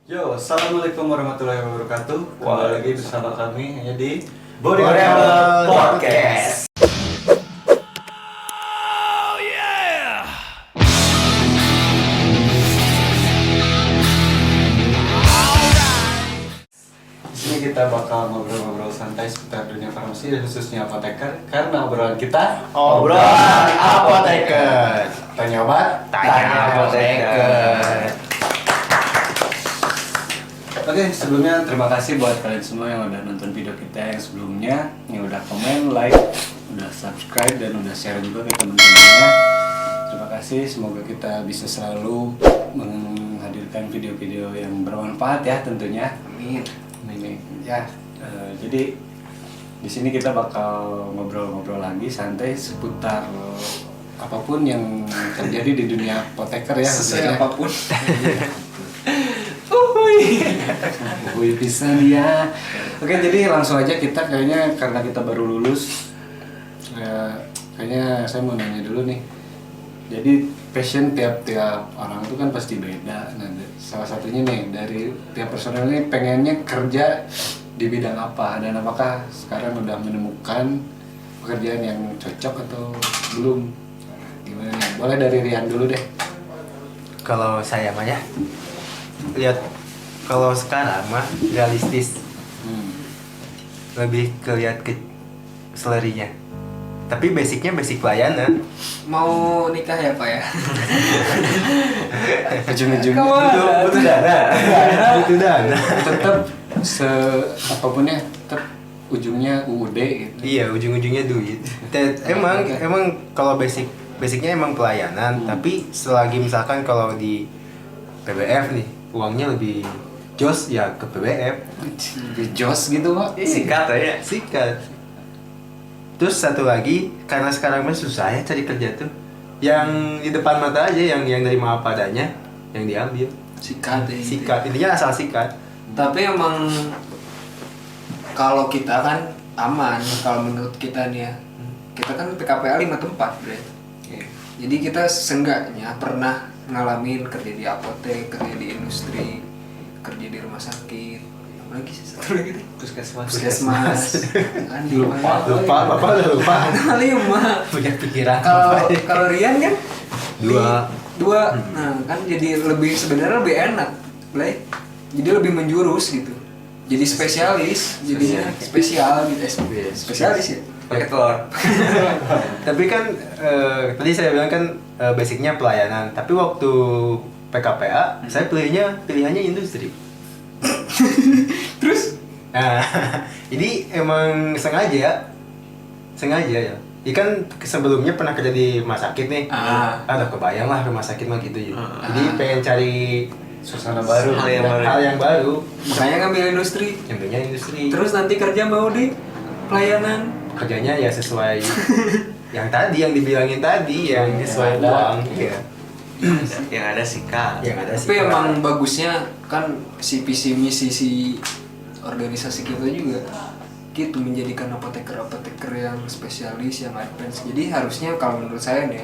Yo, assalamualaikum warahmatullahi wabarakatuh. Kembali lagi bersama kami hanya di Boreal Podcast. Di sini kita bakal ngobrol-ngobrol santai seputar dunia farmasi dan khususnya apoteker. Karena obrolan kita Obrolan apoteker. tanya obat, Tanya apoteker. Oke, sebelumnya terima kasih buat kalian semua yang udah nonton video kita yang sebelumnya, yang udah komen, like, udah subscribe dan udah share juga ke teman-temannya. Terima kasih, semoga kita bisa selalu menghadirkan video-video yang bermanfaat ya tentunya. Amin. Ini ya, jadi di sini kita bakal ngobrol-ngobrol lagi santai seputar apapun yang terjadi di dunia apoteker ya. Sesuai apapun. Wih bisa dia. Oke, jadi langsung aja kita kayaknya karena kita baru lulus, kayaknya saya mau nanya dulu nih. Jadi passion tiap-tiap orang itu kan pasti beda. Nah, salah satunya nih dari tiap personel ini pengennya kerja di bidang apa dan apakah sekarang udah menemukan pekerjaan yang cocok atau belum? Gimana nih? Boleh dari Rian dulu deh. Kalau saya mah ya, lihat kalau sekarang mah realistis, lebih kelihat ke selerinya. Tapi basicnya basic pelayanan. Mau nikah ya Pak ya? Ujung-ujungnya Butuh dana. Butuh dana. tetap apapunnya tetap ujungnya UUD gitu. Iya, ujung-ujungnya duit. Emang kalau basicnya emang pelayanan, tapi selagi misalkan kalau di PBF nih uangnya lebih jos ya ke PBF. Jos gitu Pak. Sikat aja. Sikat. Terus satu lagi, karena sekarang mah susah ya cari kerja tuh. Yang di depan mata aja, yang dari apa adanya, yang diambil. Sikat ya. Sikat, intinya asal sikat. Tapi emang kalau kita kan aman, kalau menurut kita nih ya. Kita kan PKPA 5 tempat, Bre. Jadi kita seenggaknya pernah ngalamin kerja di apotek, kerja di industri, kerja di rumah sakit. Apa lagi sih satu lagi tuh? Puskesmas. Kan Lupa, bapak udah lupa. lima. Punya pikiran. Kalau Rian kan Dua. Nah kan jadi sebenarnya lebih enak, Blay. Jadi lebih menjurus gitu. Jadi spesialis, jadinya spesial gitu. Spesialis ya. Pakai telur. Tapi kan tadi saya bilang kan basicnya pelayanan. Tapi waktu PKPA saya pilihannya industri. Terus Nah, jadi emang sengaja ya. Ikan sebelumnya pernah kerja di rumah sakit nih. Udah kebayang lah rumah sakit mah gitu ya. Jadi pengen cari Suasana baru. hal yang baru. makanya ngambil industri. Ambilnya industri. Terus nanti kerja mau di pelayanan. Kerjanya ya sesuai yang tadi yang dibilangin tadi yang sesuai ada. uang. Iya. Yang ada sikat. Yang ada Tapi emang bagusnya kan si visi misi si organisasi kita juga gitu menjadikan apoteker yang spesialis, yang advance. Jadi harusnya kalau menurut saya nih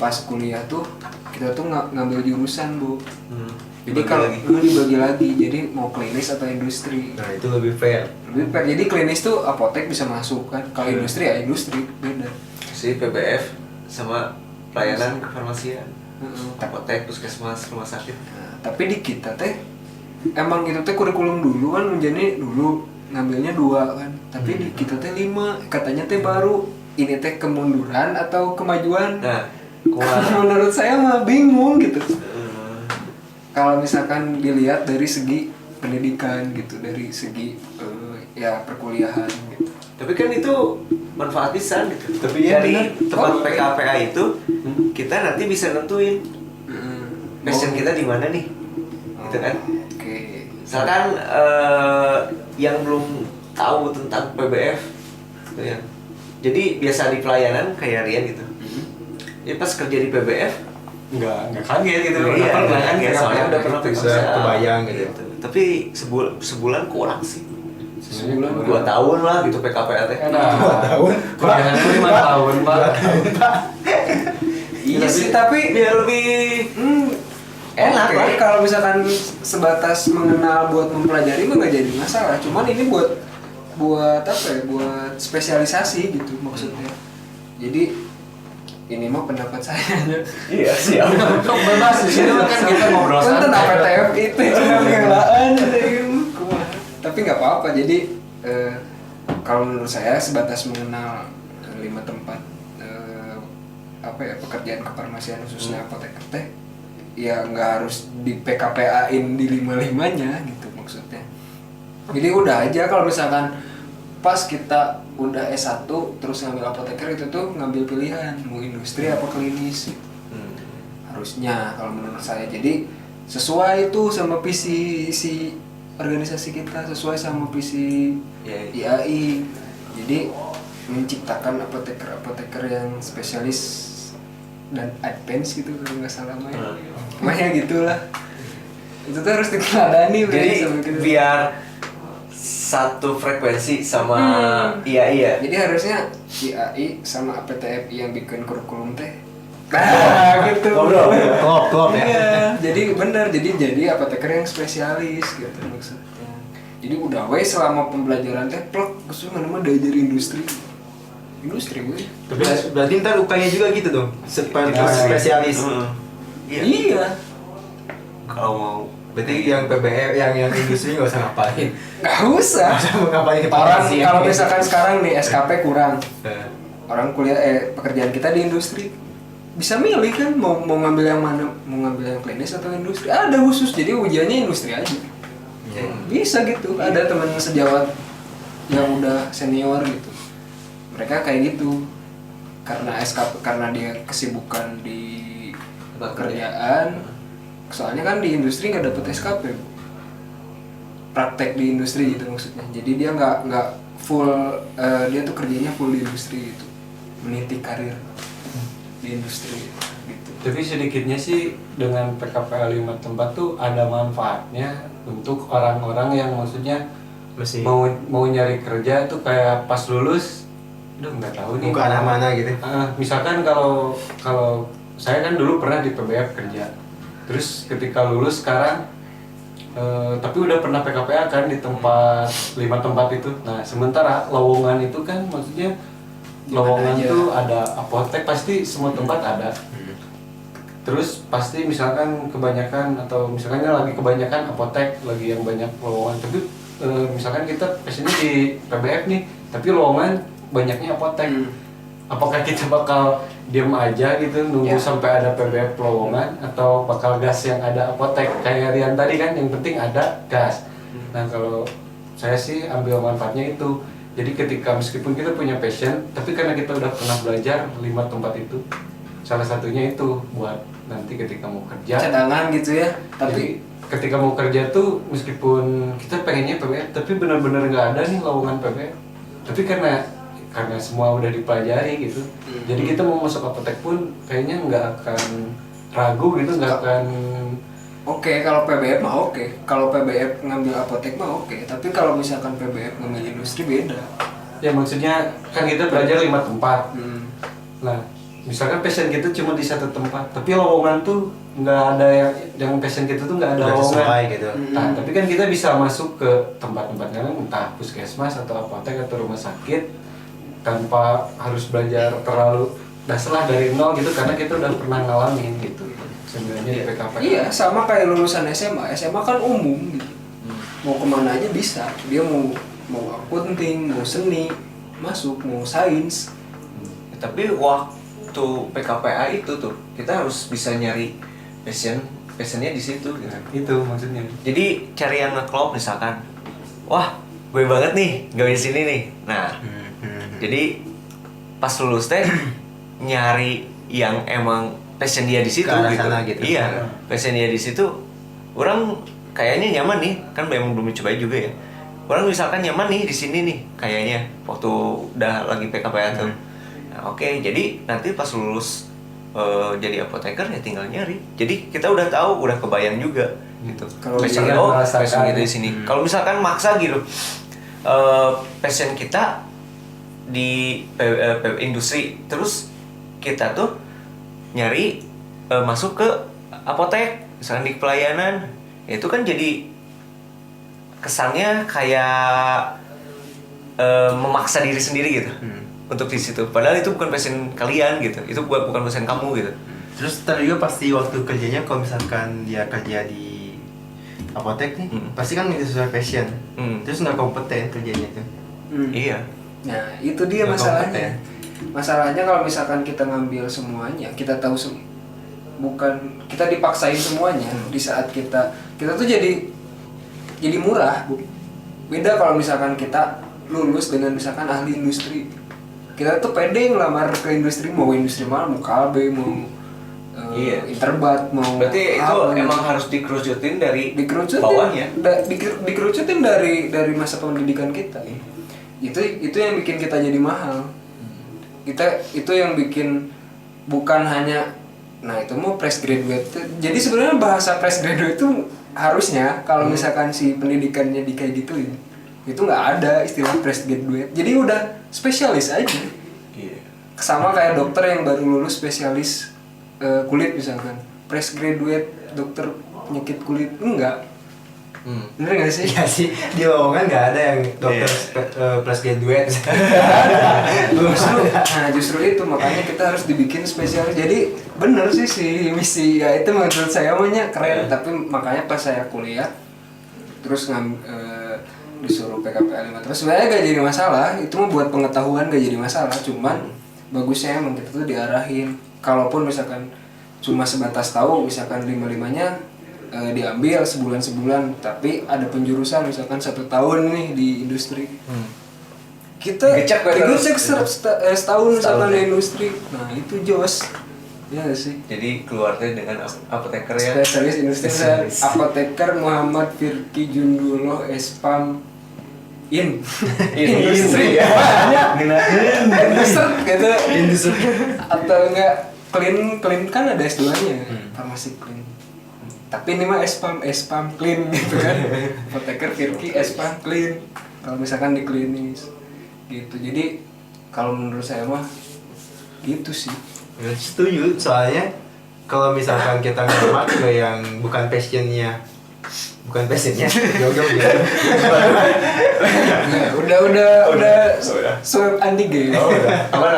pas kuliah tuh kita tuh ngambil jurusan, Bu. Jadi kalau dibagi lagi, jadi mau klinis atau industri. Nah, itu lebih fair. Lebih fair. Jadi klinis tuh apotek bisa masuk kan. Kalau industri ya industri beda. Si PBF sama pelayanan kefarmasian. Heeh. Apotek, puskesmas, rumah sakit. Nah, tapi di kita teh emang itu teh kurikulum dulu kan menjadi dulu ngambilnya 2 kan. Tapi di kita teh 5, katanya teh baru. Ini teh kemunduran atau kemajuan? Nah, kuat. Menurut saya mah bingung gitu. Kalau misalkan dilihat dari segi pendidikan gitu, dari segi ya perkuliahan gitu. Tapi kan itu manfaat pisan gitu. Tapi ya dari benar. tempat Oh, PKPA itu kita nanti bisa nentuin passion Oh, kita di mana nih. Gitu kan. Oke. Misalkan yang belum tahu tentang PBF gitu ya. Jadi biasa di pelayanan kayak Rian gitu. Ya pas kerja di PBF Nggak kaget gitu. iya, Udah pernah kan iya, PKPA. soalnya udah pernah Bisa PKPA. kebayang gitu. Tapi sebulan kurang sih. Sebulan 2 tahun lah gitu PKPA teh. Nah, 2 tahun. Kuliahnya 5 tahun, Pak. Iya sih, tapi biar lebih enak Oke, lah. kalau misalkan sebatas mengenal buat mempelajari mah nggak jadi masalah. Cuman ini buat apa ya? Buat spesialisasi gitu maksudnya. Jadi ini mah pendapat saya aja. Iya siap. Bebas di sini kan kita ngobrol Kan tentang santai. PTF itu cuma ngelaan tapi nggak apa-apa. Jadi kalau menurut saya sebatas mengenal 5 tempat apa ya pekerjaan kefarmasian khususnya apoteker teh ya nggak harus di PKPA-in di 5-5-nya gitu maksudnya. Jadi udah aja kalau misalkan pas kita udah S1 terus ngambil apoteker itu tuh ngambil pilihan mau industri apa klinis gitu. Harusnya kalau menurut saya. Jadi sesuai itu sama visi si organisasi kita, sesuai sama visi IAI. Jadi menciptakan apoteker yang spesialis dan advance gitu kalau nggak salah mah ya. Makanya gitulah. Itu tuh harus diteladani Jadi sama kita. biar satu frekuensi sama IAI ya. Jadi harusnya IAI sama APTFI yang bikin kurikulum teh. Nah, gitu. Klop ya. Iya, jadi benar. Jadi apoteker yang spesialis gitu maksudnya. Jadi udah we selama pembelajaran teh plek geus mana diajar industri. Industri we. Tapi berarti ntar UK-nya juga gitu dong. Seperti spesialis. Iya. Kalau mau Berarti yang PBF yang industri nggak usah ngapain. Nggak usah. Nggak usah mau ngapain di Orang farmasi, kalau ya. misalkan sekarang nih SKP kurang, Eh, orang kuliah pekerjaan kita di industri bisa milih kan mau ngambil yang mana, mau ngambil yang klinis atau industri. Ada khusus jadi ujiannya industri aja. Bisa gitu. Ada teman sejawat yang udah senior gitu. Mereka kayak gitu. Karena SKP karena dia kesibukan di pekerjaan. Soalnya kan di industri nggak dapet SKP. Praktek di industri gitu maksudnya. Jadi dia nggak full dia tuh kerjanya full di industri gitu. Meniti karir di industri gitu. Tapi sedikitnya sih dengan PKPL 5 tempat tuh ada manfaatnya untuk orang-orang yang maksudnya Masih mau nyari kerja tuh kayak pas lulus udah nggak tahu nih mau ke arah mana gitu. misalkan kalau saya kan dulu pernah di PBF kerja, terus ketika lulus sekarang tapi udah pernah PKPA kan di tempat 5 tempat itu. Nah sementara lowongan itu kan maksudnya lowongan aja. tuh ada apotek pasti semua tempat ada. Terus pasti misalkan kebanyakan atau misalkan lagi kebanyakan apotek lagi yang banyak lowongan. Tapi misalkan kita passionnya di PBF nih, tapi lowongan banyaknya apotek. Apakah kita bakal diam aja gitu nunggu Ya. sampai ada PBF lowongan atau bakal gas yang ada apotek kayak Rian tadi kan yang penting ada gas. Nah kalau saya sih ambil manfaatnya itu. Jadi ketika meskipun kita punya passion, tapi karena kita udah pernah belajar 5 tempat itu, salah satunya itu buat nanti ketika mau kerja. Cadangan gitu ya. Jadi Tapi ketika mau kerja tuh meskipun kita pengennya PBF, tapi benar-benar nggak ada nih lowongan PBF. Tapi karena semua udah dipelajari gitu, jadi kita mau masuk apotek pun kayaknya nggak akan ragu gitu, nggak akan. oke, kalau PBF mah oke. Kalau PBF ngambil apotek mah oke. Tapi kalau misalkan PBF ngambil industri beda. Ya maksudnya kan kita belajar 5 tempat. Hmm. Nah, misalkan passion kita cuma di satu tempat, tapi lowongan tuh nggak ada yang passion kita tuh nggak ada Udah lowongan. sesuai gitu. Nah, tapi kan kita bisa masuk ke tempat-tempat lain, entah puskesmas atau apotek atau rumah sakit tanpa harus belajar terlalu dasar dari nol gitu, karena kita udah pernah ngalamin gitu. Sebenarnya di PKP. Iya, sama kayak lulusan SMA. SMA kan umum gitu. Mau kemana aja bisa. Dia mau akunting, mau seni, masuk, mau sains. tapi waktu PKPA itu tuh kita harus bisa nyari passionnya di situ gitu. Nah, itu maksudnya. Jadi cari yang ngeklop misalkan, wah gue banget nih gawe di sini nih. Nah, jadi pas lulus teh nyari yang emang passion dia di situ Ke arah gitu. sana gitu. Iya, passion dia di situ. Orang kayaknya nyaman nih, kan memang belum cobain juga ya. Orang misalkan nyaman nih di sini nih, kayaknya waktu udah lagi PKPA tuh. Nah, oke, jadi nanti pas lulus jadi apoteker ya tinggal nyari. Jadi kita udah tahu, udah kebayang juga gitu. Kalau Passion misalkan oh, merasakan- passion kita di sini. Kalau misalkan maksa gitu, passion kita di industri, terus kita tuh nyari masuk ke apotek. misalkan di pelayanan, ya itu kan jadi kesannya kayak memaksa diri sendiri gitu untuk di situ. Padahal itu bukan passion kalian gitu, itu bukan passion kamu gitu. Terus ntar juga pasti waktu kerjanya kalau misalkan dia kerja di apotek nih, pasti kan nggak sesuai passion. Terus nggak kompeten kerjanya tuh. Iya. Nah itu dia Nggak masalahnya. kompeten. Masalahnya kalau misalkan kita ngambil semuanya, kita tahu bukan kita dipaksain semuanya di saat kita tuh jadi murah, Bu. Beda kalau misalkan kita lulus dengan misalkan ahli industri, kita tuh pede ngelamar ke industri, mau industri mana, mau KB, mau Iya. Interbat, mau Berarti itu apa, emang harus dikerucutin dari dikerucutin bawahnya. dikerucutin dari masa pendidikan kita. Itu yang bikin kita jadi mahal. Itu yang bikin bukan hanya, nah itu mau fresh graduate. Jadi sebenarnya bahasa fresh graduate itu harusnya kalau misalkan si pendidikannya di kayak gitu ya, itu nggak ada istilah fresh graduate. Jadi udah spesialis aja. Iya. Sama kayak dokter yang baru lulus spesialis kulit misalkan, fresh graduate dokter penyakit kulit enggak. Bener nggak sih? Iya sih, di lowongan nggak ada yang dokter plus graduate. Justru itu makanya kita harus dibikin spesialis. Jadi bener sih si misi ya itu menurut saya namanya keren. Tapi makanya pas saya kuliah terus disuruh PKPL 5 terus sebenarnya gak jadi masalah. Itu mah buat pengetahuan gak jadi masalah. Cuman bagusnya emang kita tuh diarahin. Kalaupun misalkan cuma sebatas tahu misalkan 5-5-nya diambil sebulan-sebulan, tapi ada penjurusan misalkan 1 tahun nih di industri. Kita digecek setahun misalkan di industri. Nah, itu jos. Ya nggak sih? Jadi keluarnya dengan apoteker ya. Spesialis industri apoteker Muhammad Firki Junduloh Espam industri ya. Industri atau enggak clean kan ada S2-nya, farmasi clean. Tapi ini mah espam clean gitu kan. Apoteker Firki espam clean. Kalau misalkan di klinis gitu. Jadi kalau menurut saya mah gitu sih. Ya, setuju, soalnya kalau misalkan kita ngelamar ke yang bukan passionnya jauh-jauh gitu. Udah swab antigen. Oh, udah. Aman.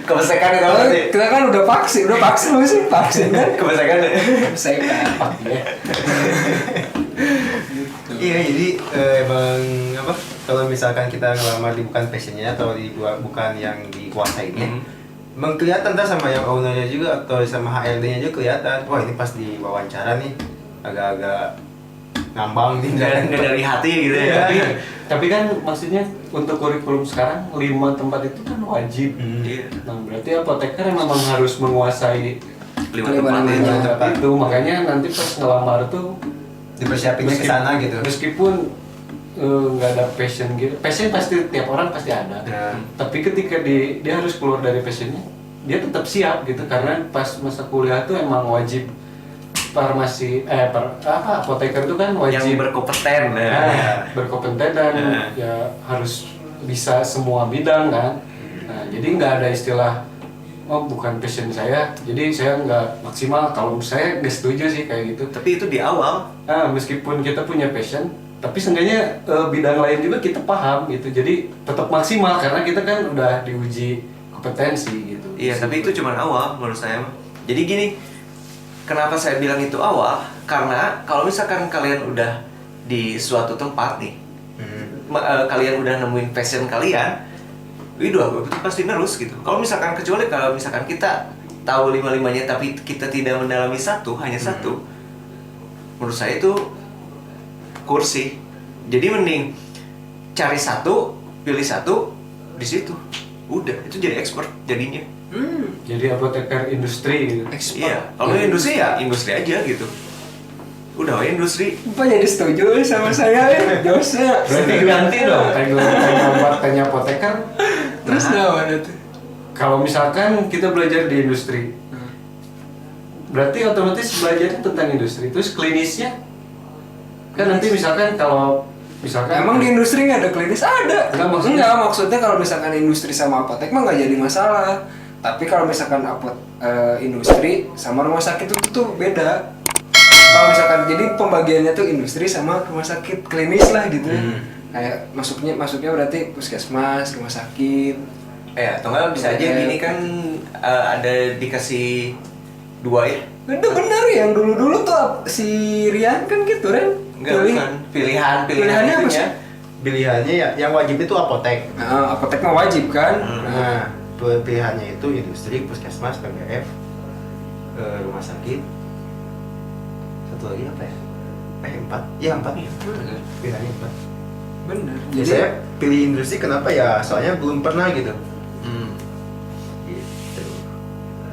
Kebesekan itu apa sih? Kita kan udah vaksin belum sih? Vaksin kan? Kebesekan. Kebesekan. Iya, jadi emang apa? Kalau misalkan kita ngelamar di bukan passionnya atau di bukan yang dikuasainya, emang kelihatan tak sama yang ownernya juga atau sama HRD-nya juga kelihatan. Wah, ini pas di wawancara nih agak-agak ngambang nih. Nggak dari hati gitu ya. Tapi kan maksudnya untuk kurikulum sekarang 5 tempat itu kan wajib. Iya. Nah, berarti apoteker memang harus menguasai 5 tempat itu. Makanya nanti pas ngelamar tuh Dipersiapinnya ke sana gitu. Meskipun nggak ada passion gitu. Passion pasti tiap orang pasti ada. Ya. Tapi ketika dia harus keluar dari passionnya, dia tetap siap gitu karena pas masa kuliah tuh emang wajib farmasi apoteker itu kan wajib yang berkompeten. berkompeten dan ya harus bisa semua bidang kan. Nah, jadi nggak ada istilah oh bukan passion saya, jadi saya nggak maksimal. Kalau saya nggak setuju sih kayak gitu. Tapi itu di awal. Meskipun kita punya passion, tapi seenggaknya bidang lain juga kita paham gitu. Jadi tetap maksimal karena kita kan udah diuji kompetensi gitu. Iya, tapi itu cuma awal menurut saya. Jadi gini, kenapa saya bilang itu awal? Karena kalau misalkan kalian udah di suatu tempat nih, kalian udah nemuin passion kalian, itu pasti nerus gitu. Kalau misalkan kecuali kalau misalkan kita tahu 5-5-nya tapi kita tidak mendalami hanya satu, menurut saya itu kursi. Jadi mending cari satu, pilih satu di situ. Udah, itu jadi expert jadinya. Jadi apoteker industri gitu. Iya, kalau industri ya industri aja gitu. Udah industri. Apa jadi setuju sama saya ya? Josnya. Berarti ganti dong tanya apoteker. Terus nah tuh? Kalau misalkan kita belajar di industri, berarti otomatis belajar tentang industri. Terus klinisnya kan nanti misalkan Emang di industri nggak ada klinis? Ada. Enggak maksudnya kalau misalkan industri sama apotek mah nggak jadi masalah. Tapi kalau misalkan industri sama rumah sakit itu tuh beda. Kalau misalkan jadi pembagiannya tuh industri sama rumah sakit klinis lah gitu. Kayak masuknya berarti puskesmas, rumah sakit. Atau nggak bisa aja gini kan, ada dikasih 2 ya? Bener yang dulu tuh si Rian kan gitu Ren. Enggak, bukan Pilihannya apa itunya. sih? Pilihannya ya yang wajib itu apotek. Nah, apotek mah wajib kan. Nah, pilihannya itu industri, puskesmas, PBF, rumah sakit. Satu lagi apa ya? 4. Iya 4. Pilihannya 4. Bener. Jadi saya pilih industri kenapa ya? Soalnya belum pernah gitu. Gitu.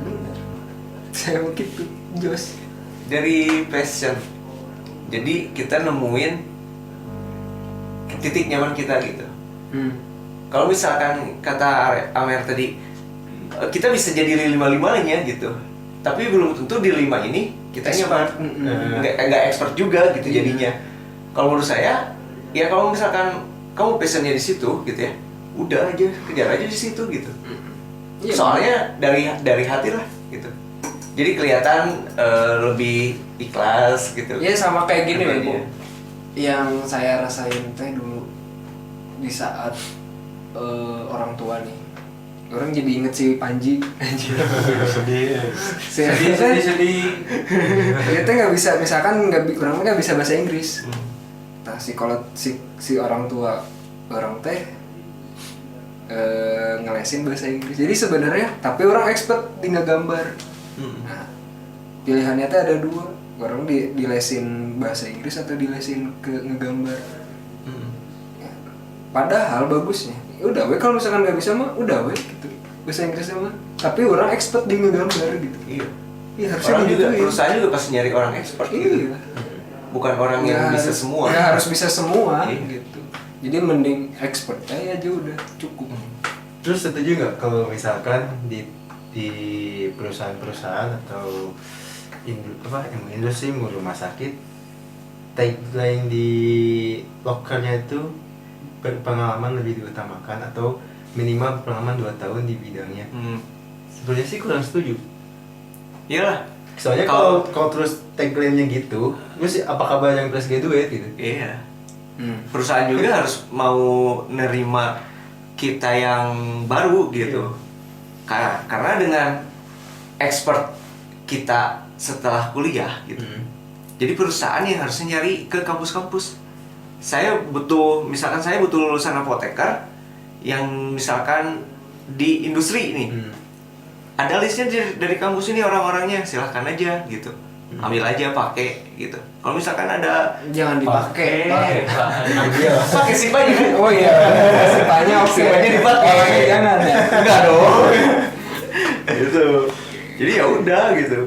bener. Saya begitu, Jos. Dari passion, jadi kita nemuin titik nyaman kita gitu. Kalau misalkan kata Amer tadi, kita bisa jadi 5-5-nya gitu, tapi belum tentu di 5 ini kita nyaman. Nggak expert juga gitu jadinya. Kalau menurut saya, ya kalau misalkan kamu passionnya di situ gitu ya, udah aja kejar aja di situ gitu. Soalnya dari hati lah gitu. Jadi kelihatan lebih ikhlas gitu. Iya sama kayak gini Apa ya, Bu. aja. Yang saya rasain teh dulu di saat orang tua nih. Orang jadi inget si Panji. Anjir. Sedih. Dia teh nggak bisa, misalkan orang nggak bisa bahasa Inggris. Nah kalau si orang tua orang teh ngelesin bahasa Inggris. Jadi sebenarnya tapi orang expert di ngegambar. Nah, pilihannya tuh ada 2, orang dilesin bahasa Inggris atau dilesin ke ngegambar. Ya, padahal bagusnya, udah we kalau misalkan nggak bisa mah udah we gitu bahasa Inggrisnya mah. Tapi orang expert di ngegambar gitu. Iya. Iya harusnya Orang juga, digituin. perusahaan juga pasti nyari orang expert gitu. Iya. Bukan orang yang bisa semua. Ya harus bisa semua Iya. gitu. Jadi mending expert aja udah cukup. Terus setuju nggak kalau misalkan di perusahaan-perusahaan atau industri mau rumah sakit, tagline di lokernya itu berpengalaman lebih diutamakan atau minimal pengalaman 2 tahun di bidangnya. Sebenarnya sih kurang setuju. Iyalah. Soalnya kalau terus tagline-nya gitu, terus apa kabar yang fresh graduate gitu? Iya. Perusahaan juga harus mau nerima kita yang baru gitu. Karena dengan expert kita setelah kuliah gitu. Jadi perusahaan yang harusnya nyari ke kampus-kampus. Misalkan saya butuh lulusan apoteker yang misalkan di industri ini. Ada listnya dari kampus ini orang-orangnya, silahkan aja gitu. Ambil aja, pakai gitu. Kalau misalkan ada Jangan dipakai. pakai sipanya kan? Oh iya, sipanya oke. Sipanya dipakai. Orangnya jangan ya. Enggak dong. Gitu. Jadi ya udah gitu.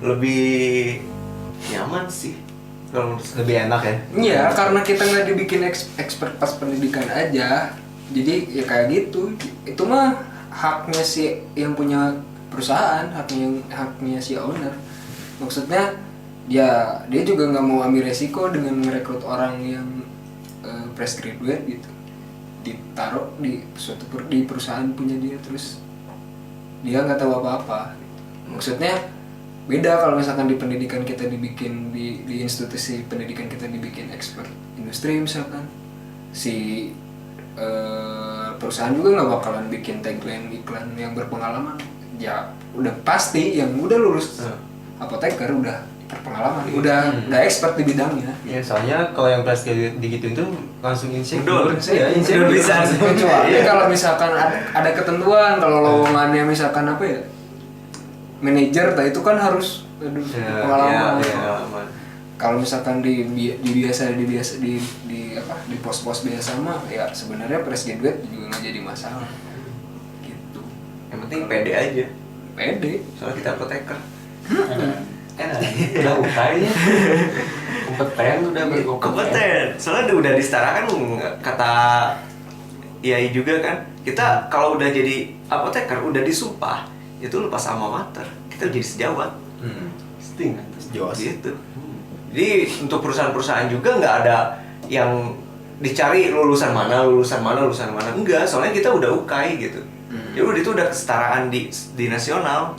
Lebih nyaman sih kalau menurut saya. Lebih enak ya? Iya, karena kita nggak dibikin expert pas pendidikan aja. Jadi ya kayak gitu. Itu mah haknya si yang punya perusahaan, haknya si owner. Maksudnya dia juga nggak mau ambil resiko dengan merekrut orang yang fresh graduate gitu, ditaruh di di perusahaan punya dia, terus dia nggak tahu apa-apa. Maksudnya beda kalau misalkan di pendidikan kita dibikin di institusi pendidikan kita dibikin expert industri misalkan, si perusahaan juga nggak bakalan bikin tagline iklan yang berpengalaman. Ya udah pasti yang udah lulus apoteker udah berpengalaman, udah expert di bidangnya. Ya soalnya kalau yang fresh graduate digituin tuh langsung Udah bisa. Kecuali kalau misalkan ada ketentuan, kalau lowongannya misalkan apa ya, manajer, itu kan harus pengalaman. Kalau misalkan di pos-pos biasa mah ya sebenarnya fresh graduate juga nggak jadi masalah gitu. Yang penting pede aja. Pede. Soalnya kita apoteker. Enak. Udah ukainya. Kompeten udah Kompeten. Soalnya udah disetarakan kata Yai juga kan. Kita kalau udah jadi apoteker udah disumpah itu lepas alma mater. Kita jadi sejawat. Sting. Jos. Gitu. Jadi untuk perusahaan-perusahaan juga nggak ada yang dicari lulusan mana enggak, soalnya kita udah ukai gitu. Ya udah itu udah kesetaraan di nasional.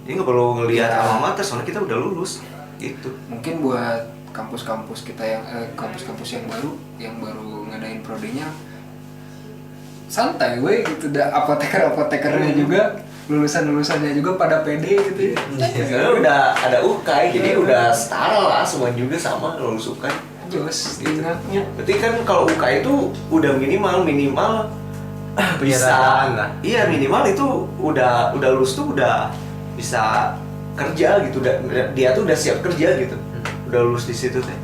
Jadi nggak perlu ngelihat Ya. alma mater soalnya kita udah lulus gitu. Mungkin buat kampus-kampus kita yang kampus-kampus yang baru ngadain prodinya santai we gitu, apotekernya juga lulusannya juga pada pede gitu ya. Sebenarnya udah ada UKAI jadi udah setara lah, semua juga sama lulus UKAI. Jos ingatnya. Berarti kan kalau UKAI itu udah minimal bisa Penyerataan lah. iya minimal itu udah lulus tuh udah bisa kerja gitu, dia tuh udah siap kerja gitu, udah lulus di situ teh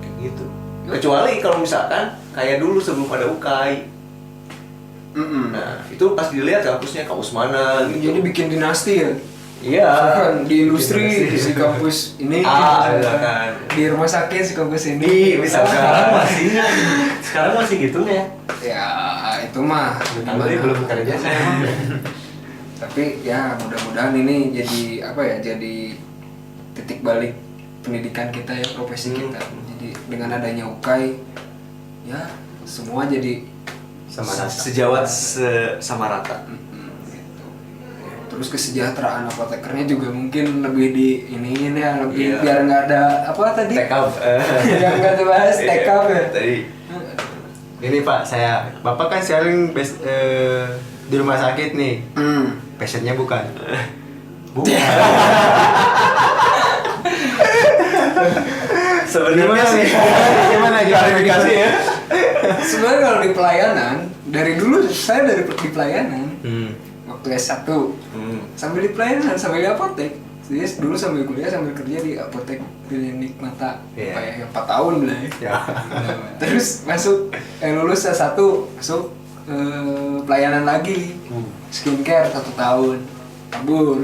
kayak gitu. Kecuali kalau misalkan kayak dulu sebelum ada UKAI, nah itu pas dilihat kampusnya kampus mana gitu. Jadi bikin dinasti ya. Iya. Misalkan di industri si kampus ini, Misalkan. di rumah sakit si kampus ini. Di misalkan sekarang masih gitu ya. Ya itu mah. Tapi belum kerja saya. Tapi ya mudah-mudahan ini jadi apa ya, jadi titik balik pendidikan kita ya, profesi kita. Jadi dengan adanya UKAI ya semua jadi Sama rata. sejawat sama rata. gitu. Terus kesejahteraan apotekernya juga mungkin lebih di iniin ya, lebih Iya. biar nggak ada apa tadi? Take up. Yang nggak dibahas take up ya. Tadi Ini Pak, Bapak kan sekarang di rumah sakit nih. Passionnya bukan? Bukan. sebenarnya sih Gimana klarifikasi ya. Sebenarnya kalau di pelayanan, dari dulu saya di pelayanan. Hmm. Waktu S1 sambil di pelayanan, sambil di apotek. Jadi dulu sambil kuliah sambil kerja di apotek klinik mata. Iya. Kayak 4 tahun lah ya. Ya. Terus lulus S1 masuk pelayanan lagi. Skincare 1 tahun. Kabur.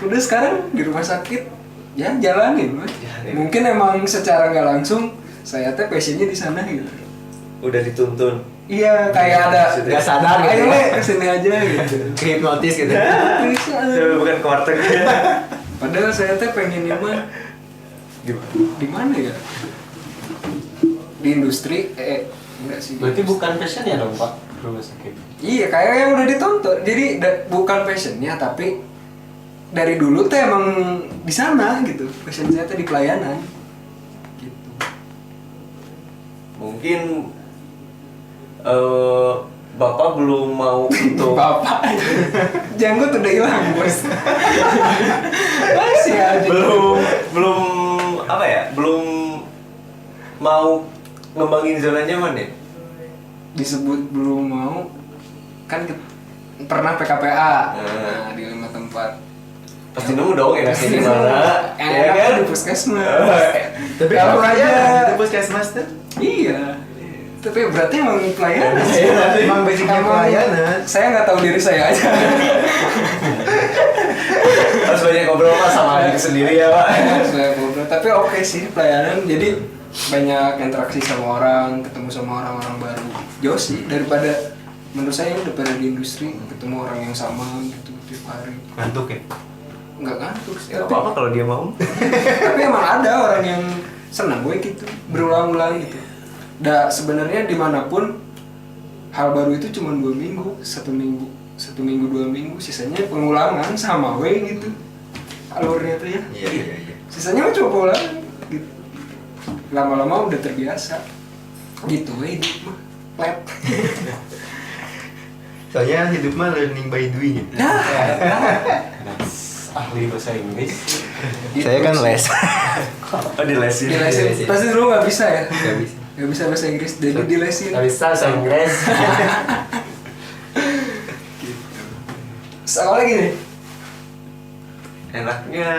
Udah sekarang di rumah sakit ya jalanin, Mas. Mungkin emang secara nggak langsung saya teh passionnya di sana gitu. Udah dituntun. Iya, kayak ada Nggak sadar gitu ayo ya. Le, kesini aja gitu. Hipnotis gitu. Bisa. Bukan ke warteg. Padahal saya teh pengen mah di mana ya? Di industri enggak sih. Berarti bukan passion ya dong Pak, rumah sakit? Iya, kayak yang udah ditonton. Jadi bukan passionnya, tapi dari dulu teh emang di sana gitu. Passion saya teh di pelayanan. Gitu. Mungkin Bapak belum mau untuk Bapak janggut udah hilang, Bos. Masih aja. belum apa ya? Belum mau ngembangin zona nyaman ya? Disebut belum mau kan pernah PKPA. Hmm. Nah, di 5 tempat. Pasti nemu dong enaknya di mana? Ya Enak kan? di puskesmas. Tapi Kalau kalau aja aja di puskesmas tuh. iya. Tapi berarti emang pelayanan sih. Emang basicnya Emang pelayanan. Saya nggak tahu diri saya aja. Harus banyak ngobrol Pak sama diri sendiri ya Pak. Saya ngobrol. Tapi oke sih pelayanan. Jadi banyak interaksi sama orang, ketemu sama orang-orang baru. Jauh sih daripada menurut saya daripada di industri ketemu orang yang sama gitu tiap hari. Ngantuk ya? Nggak ngantuk sih. Ya apa-apa kalau dia mau. Tapi emang ada orang yang senang gue gitu berulang-ulang gitu. Sebenarnya dimanapun hal baru itu cuma 2 minggu, 1 minggu, 2 minggu, sisanya pengulangan sama gue gitu alurnya tuh ya. Iya. Sisanya mah cuma pengulangan gitu. Lama-lama udah terbiasa gitu we hidup mah flat. Soalnya hidup mah learning by doing. Ahli bahasa Inggris. Saya kan les. Oh dilesin. Dilesin. Pasti dulu nggak bisa ya. Gak bisa. Nggak bisa bahasa Inggris, jadi dilesin. Nggak bisa bahasa Inggris. Soalnya gini, Enaknya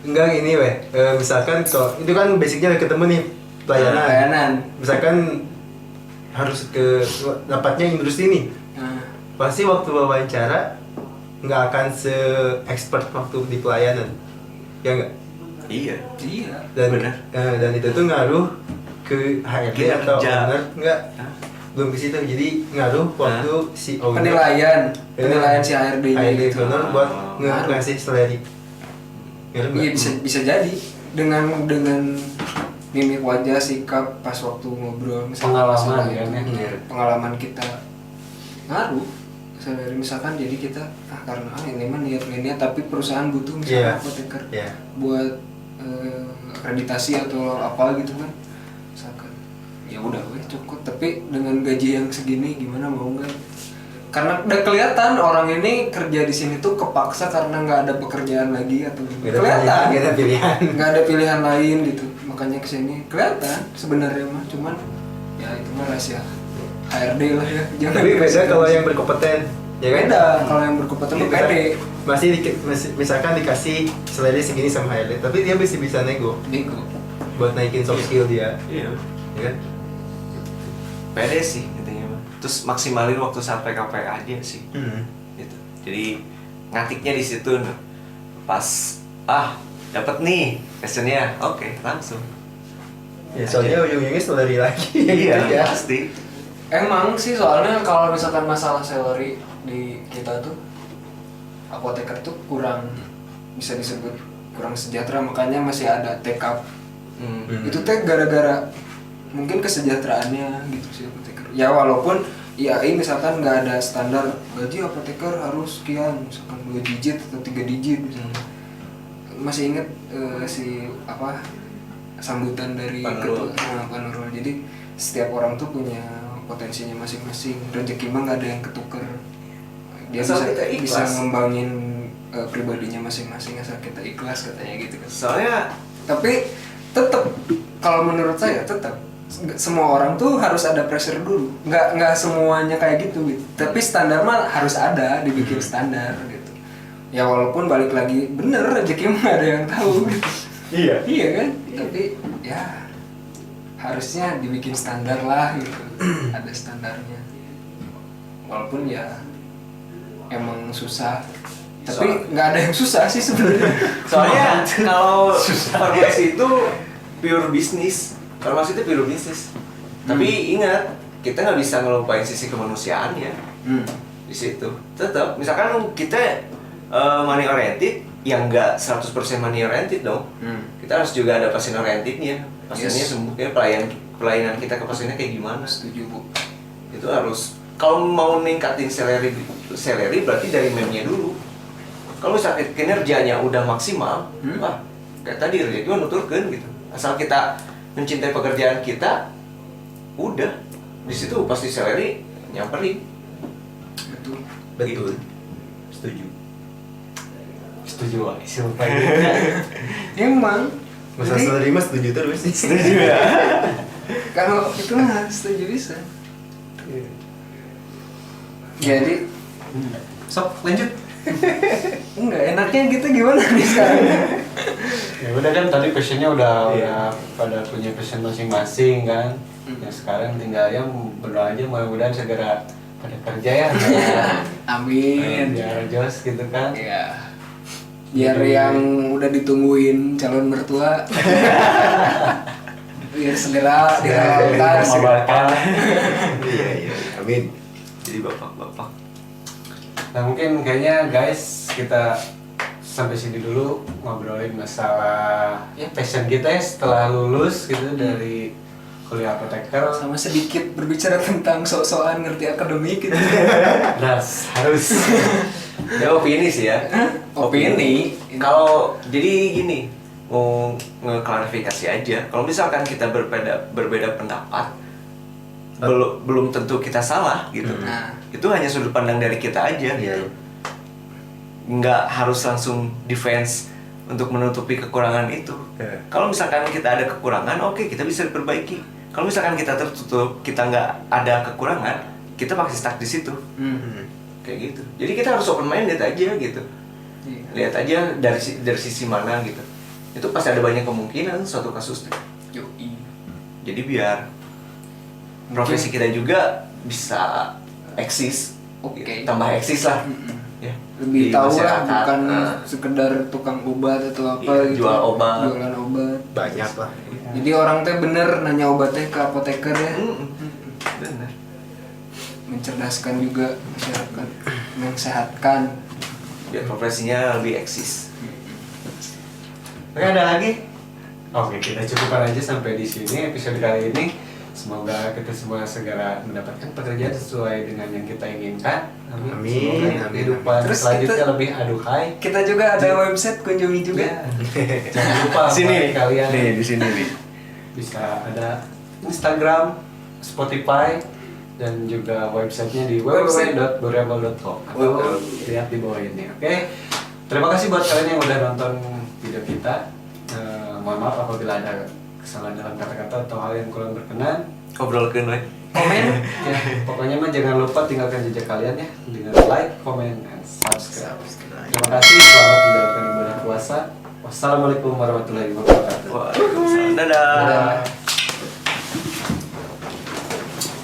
Enggak gini weh. Misalkan kalau itu kan basicnya ketemu nih pelayanan. Misalkan harus ke dapatnya industri nih. Nah, Pasti waktu wawancara nggak akan se-expert waktu di pelayanan. Ya enggak? iya. iya. Dan Benar. dan itu tuh ngaruh ke HRD atau Kinerja. owner enggak? Belum ke situ. Jadi ngaruh waktu si owner Penilaian si HRD -nya HRD gitu. owner buat Ngaruh. ngasih salary. Ngaruh Iya nggak? bisa jadi dengan mimik wajah, sikap pas waktu ngobrol misalnya Pengalaman masalah kan itu, ya. pengalaman kita ngaruh seleri misalkan jadi kita karena ini mah niat tapi perusahaan butuh Iya. misalnya apoteker Iya. buat akreditasi atau apa gitu kan misalkan ya udah weh cukup tapi dengan gaji yang segini gimana mau nggak karena udah kelihatan orang ini kerja di sini tuh kepaksa karena nggak ada pekerjaan lagi atau kelihatan Gak ada pilihan. nggak ada pilihan lain gitu makanya kesini kelihatan sebenarnya mah cuman ya itu mah rahasia HRD lah ya jangan Tapi beda dikasih kalau tahu. yang berkompeten, ya kan? beda kalau yang berkompeten tuh pede Masih misalkan dikasih salary segini sama HRD, tapi dia masih bisa nego nego buat naikin soft skill dia, Iya. ya kan? Pede sih intinya mah. Terus maksimalin waktu saat PKP aja sih. Gitu. Jadi ngatiknya di situ nah. Pas dapat nih passionnya, oke langsung. Ya, soalnya ujung-ujungnya salary lagi. Iya ya. pasti. emang sih soalnya kalau misalkan masalah salary di kita tuh apoteker tuh kurang bisa disebut kurang sejahtera makanya masih ada tekap itu teh gara-gara mungkin kesejahteraannya gitu sih apoteker ya walaupun ya ini misalkan nggak ada standar gaji apoteker harus sekian misalkan 2 digit atau 3 digit misalkan. Masih inget si apa sambutan dari Pak Pak Nurul jadi setiap orang tuh punya potensinya masing-masing rezeki mah nggak ada yang ketuker dia Asal bisa kita ikhlas. bisa ngembangin pribadinya masing-masing asal kita ikhlas katanya gitu kan Soalnya tapi tetap kalau menurut saya tetap semua orang tuh harus ada pressure dulu nggak semuanya kayak gitu gitu tapi standar mah harus ada dibikin standar gitu ya walaupun balik lagi bener rezeki mah nggak ada yang tahu gitu iya kan tapi ya harusnya dibikin standar lah gitu ada standarnya walaupun ya emang susah tapi nggak ada yang susah sih sebenarnya soalnya kalau farmasi itu pure bisnis. Farmasi itu pure bisnis. Tapi ingat, kita nggak bisa ngelupain sisi kemanusiaannya di situ. Tetap, misalkan kita money oriented, yang nggak 100% money oriented dong. Kita harus juga ada pasien orientednya. Pasiennya Yes. ya, pelayanan kita ke pasiennya kayak gimana? setuju bu Itu harus. Kalau mau ningkatin salary berarti dari memnya dulu. Kalau misalnya kinerjanya udah maksimal, wah kayak tadi rezeki mah nuturkeun gitu. Asal kita mencintai pekerjaan kita, udah di situ pasti salary nyamperin. betul Betul. Setuju. Setuju Wak. Siapa emang Masalah jadi, salary mah setuju terus sih. Setuju ya? kalau itu mah setuju bisa jadi Sok lanjut. enggak enaknya gitu gimana nih sekarang Ya udah kan tadi passionnya udah Iya. pada punya passion masing-masing kan. Ya sekarang tinggal ya berdoa aja mudah-mudahan segera pada kerja ya. amin Biar jos gitu kan. ya biar yang udah ditungguin calon mertua biar segera dihalalkan Mengobarkan. Iya. Amin. Jadi bapak-bapak. Nah mungkin kayaknya guys kita sampai sini dulu ngobrolin masalah ya passion kita ya setelah lulus gitu dari kuliah apoteker. sama sedikit berbicara tentang sok-sokan ngerti akademik gitu Harus. Ya opini sih ya. opini Kalau jadi gini, mau ngeklarifikasi aja. Kalau misalkan kita berbeda pendapat, belum tentu kita salah gitu. Nah. Itu hanya sudut pandang dari kita aja Iya. gitu. Nggak harus langsung defense untuk menutupi kekurangan itu. Iya. Kalau misalkan kita ada kekurangan, oke kita bisa perbaiki. Kalau misalkan kita tertutup, kita nggak ada kekurangan, kita pasti stuck di situ. Kayak gitu. Jadi kita harus open minded aja gitu. Iya. Lihat aja dari sisi mana gitu. Itu pasti ada banyak kemungkinan suatu kasusnya. Yoi. Jadi biar profesi kita juga bisa eksis. Oke. Gitu. Tambah eksis lah. Ya. Lebih Di tahu lah masyarakat. bukan Nah, sekedar tukang obat atau apa Iya, gitu jual obat. jualan obat Banyak lah. jadi orang teh bener nanya obatnya ke apoteker ya bener. mencerdaskan juga masyarakat mensehatkan Biar profesinya lebih eksis. Oke ada lagi? Oke kita cukupkan aja sampai di sini episode kali ini. Semoga kita semua segera mendapatkan pekerjaan sesuai dengan yang kita inginkan. Amin. Amin, Semoga amin, kehidupan Terus selanjutnya kita- lebih aduhai. Kita juga ada website, kunjungi juga. Ya. Jangan lupa Sini nih, kalian nih di sini nih. bisa ada Instagram, Spotify, dan juga websitenya di Website. www.boreable.com atau lihat di bawah ini. Oke, terima kasih buat kalian yang udah nonton video kita. Mohon maaf apabila ada kesalahan dalam kata-kata atau hal yang kurang berkenan. Obrolkeun we. Komen, ya, pokoknya mah jangan lupa tinggalkan jejak kalian ya dengan like, comment, and subscribe. Terima kasih, selamat menjalankan ibadah puasa. Wassalamualaikum warahmatullahi wabarakatuh. Waalaikumsalam. Dadah. Dadah.